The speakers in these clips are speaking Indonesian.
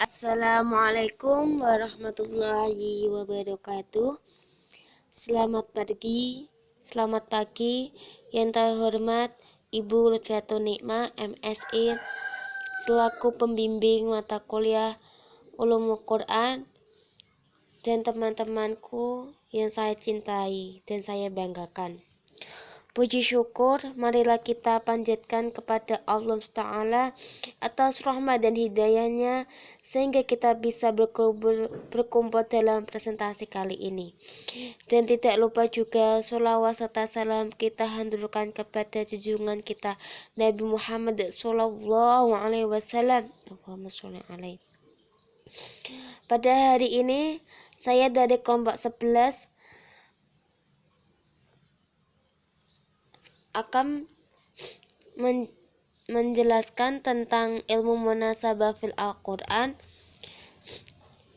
Assalamualaikum warahmatullahi wabarakatuh. Selamat pagi yang terhormat Ibu Lutfiatun Nikmah MSI selaku pembimbing mata kuliah Ulumul Quran dan teman-temanku yang saya cintai dan saya banggakan. Puji syukur, marilah kita panjatkan kepada Allah Ta'ala atas rahmat dan hidayahnya sehingga kita bisa berkumpul dalam presentasi kali ini. Dan tidak lupa juga sholawat serta salam kita haturkan kepada junjungan kita Nabi Muhammad Sallallahu Alaihi Wasallam. Allahumma sholli alaihi. Pada hari ini saya dari kelompok 11 akan menjelaskan tentang ilmu munasabah fil Al-Quran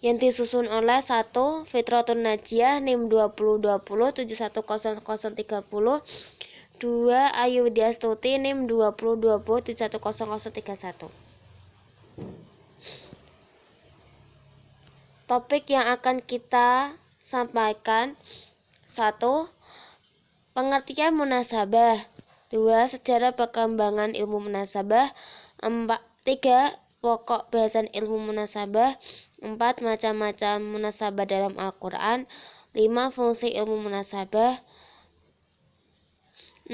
yang disusun oleh 1. Fitratun Najiyah NIM 2020710030, 2. Ayu Widyastuti NIM 2020710031. Topik yang akan kita sampaikan: 1. Pengertian munasabah. 2. Sejarah perkembangan ilmu munasabah. 3. Pokok bahasan ilmu munasabah. 4. Macam-macam munasabah dalam Al-Quran. 5. Fungsi ilmu munasabah.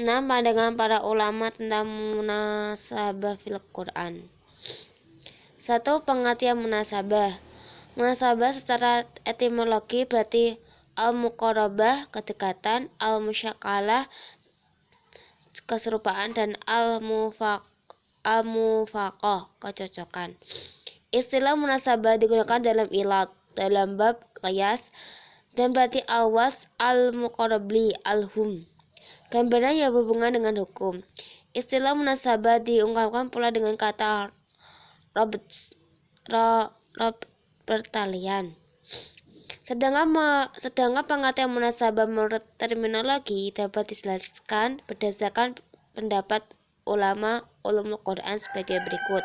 6. Pandangan para ulama tentang munasabah fil Quran. 1. Pengertian munasabah. Munasabah secara etimologi berarti al-muqarabah, kedekatan, al-musyakalah, keserupaan, dan al-mufaqah, kecocokan. Istilah munasabah digunakan dalam dalam bab qiyas dan berarti al-was, al-muqarabli, al-hum, gambaran yang berhubungan dengan hukum. Istilah munasabah diungkapkan pula dengan kata pertalian. Sedangkan pengertian munasabah menurut terminologi dapat dijelaskan berdasarkan pendapat ulama ulumul Quran sebagai berikut.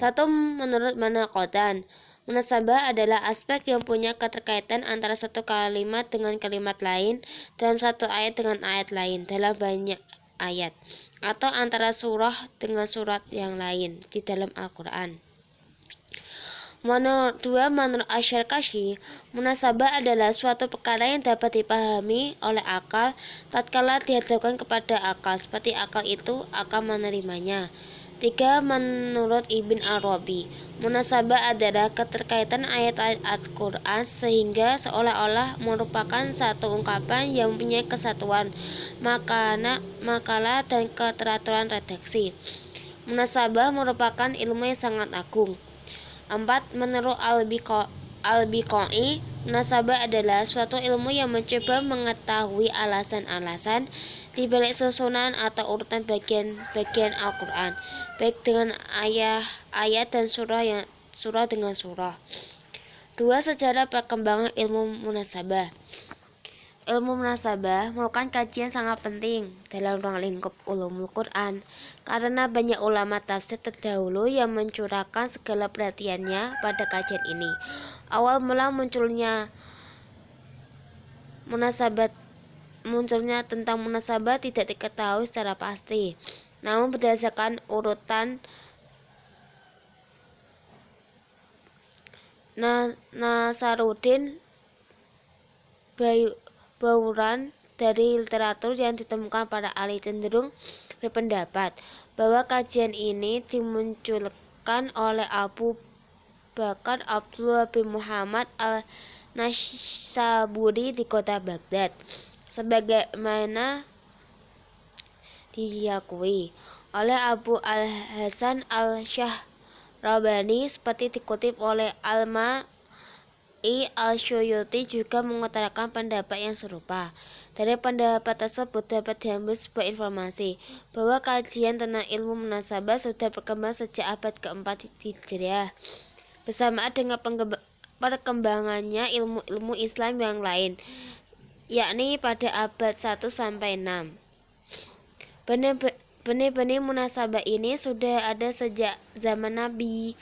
1. Menurut Manaqodan, munasabah adalah aspek yang punya keterkaitan antara satu kalimat dengan kalimat lain dalam satu ayat dengan ayat lain dalam banyak ayat, atau antara surah dengan surat yang lain di dalam Al-Quran. Menurut Asy-Syarkashi, munasabah adalah suatu perkara yang dapat dipahami oleh akal tatkala dihadapkan kepada akal, seperti akal itu akan menerimanya. 3. Menurut Ibn Arabi, munasabah adalah keterkaitan ayat-ayat Al-Quran sehingga seolah-olah merupakan satu ungkapan yang mempunyai kesatuan makalah dan keteraturan redaksi. Munasabah merupakan ilmu yang sangat agung. 4. Menurut Al-Biqai, munasabah adalah suatu ilmu yang mencoba mengetahui alasan-alasan di balik susunan atau urutan bagian Al-Quran, baik dengan ayat dan surah dengan surah. 2. Sejarah perkembangan ilmu munasabah. Ilmu munasabah merupakan kajian sangat penting dalam ruang lingkup ulumul Quran karena banyak ulama tafsir terdahulu yang mencurahkan segala perhatiannya pada kajian ini. Awal mula munculnya tentang munasabah tidak diketahui secara pasti, namun berdasarkan urutan Nasaruddin Bauran dari literatur yang ditemukan pada ahli cenderung berpendapat bahwa kajian ini dimunculkan oleh Abu Bakar Abdullah bin Muhammad al-Naisaburi di kota Baghdad, sebagaimana diyakui oleh Abu al-Hasan al-Syahrabani seperti dikutip oleh Al-Suyuti juga mengutarakan pendapat yang serupa. Dari pendapat tersebut dapat diambil sebuah informasi bahwa kajian tentang ilmu munasabah sudah berkembang sejak abad ke-4 Hijriah, bersamaan dengan perkembangannya ilmu-ilmu Islam yang lain, yakni pada abad 1 sampai 6. Benih-benih munasabah ini sudah ada sejak zaman Nabi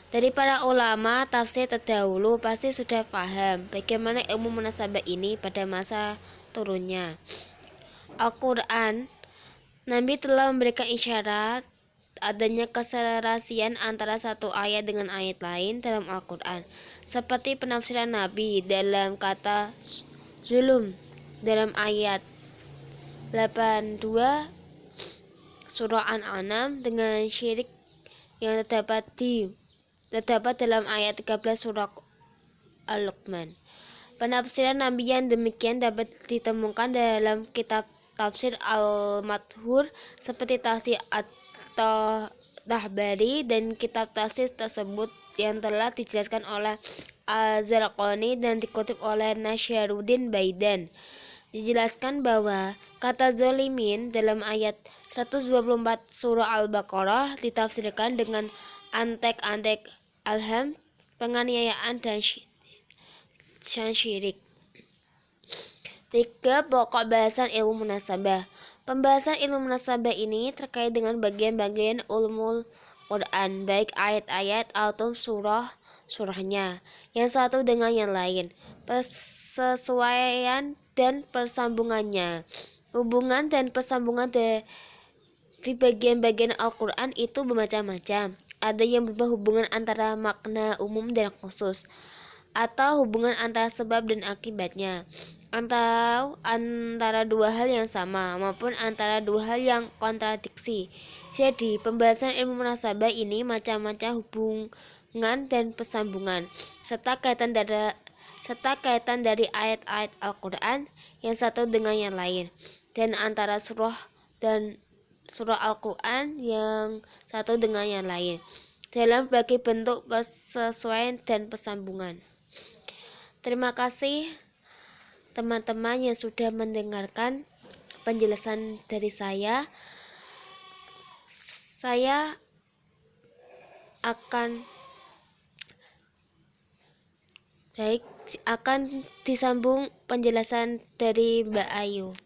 Dari para ulama tafsir terdahulu pasti sudah paham bagaimana ilmu munasabah ini pada masa turunnya Al-Quran. Nabi telah memberikan isyarat adanya keserasian antara satu ayat dengan ayat lain dalam Al-Quran, seperti penafsiran Nabi dalam kata zulum dalam ayat 82 surah An-An'am dengan syirik yang terdapat dalam ayat 13 surah Al-Luqman. Penafsiran Nabi yang demikian dapat ditemukan dalam kitab tafsir Al-Madhur seperti tafsir At-Tahbari dan kitab tafsir tersebut yang telah dijelaskan oleh Az-Zarqani dan dikutip oleh Nasyaruddin Baidan. Dijelaskan bahwa kata zolimin dalam ayat 124 surah Al-Baqarah ditafsirkan dengan antek-antek alham, penganiayaan dan syirik. 3. Pokok bahasan ilmu munasabah. Pembahasan ilmu munasabah ini terkait dengan bagian-bagian ulumul Quran, baik ayat-ayat atau surahnya, yang satu dengan yang lain, persesuaian dan persambungannya. Hubungan dan persambungan di bagian-bagian Al-Quran itu bermacam-macam. Ada yang berupa hubungan antara makna umum dan khusus, atau hubungan antara sebab dan akibatnya, atau antara dua hal yang sama, maupun antara dua hal yang kontradiksi. Jadi, pembahasan ilmu munasabah ini macam-macam hubungan dan persambungan, serta kaitan dari ayat-ayat Al-Quran yang satu dengan yang lain, dan antara surah Al-Quran yang satu dengan yang lain, dalam berbagai bentuk persesuaian dan persambungan. Terima kasih teman-teman yang sudah mendengarkan penjelasan dari saya. Saya akan disambung penjelasan dari Mbak Ayu.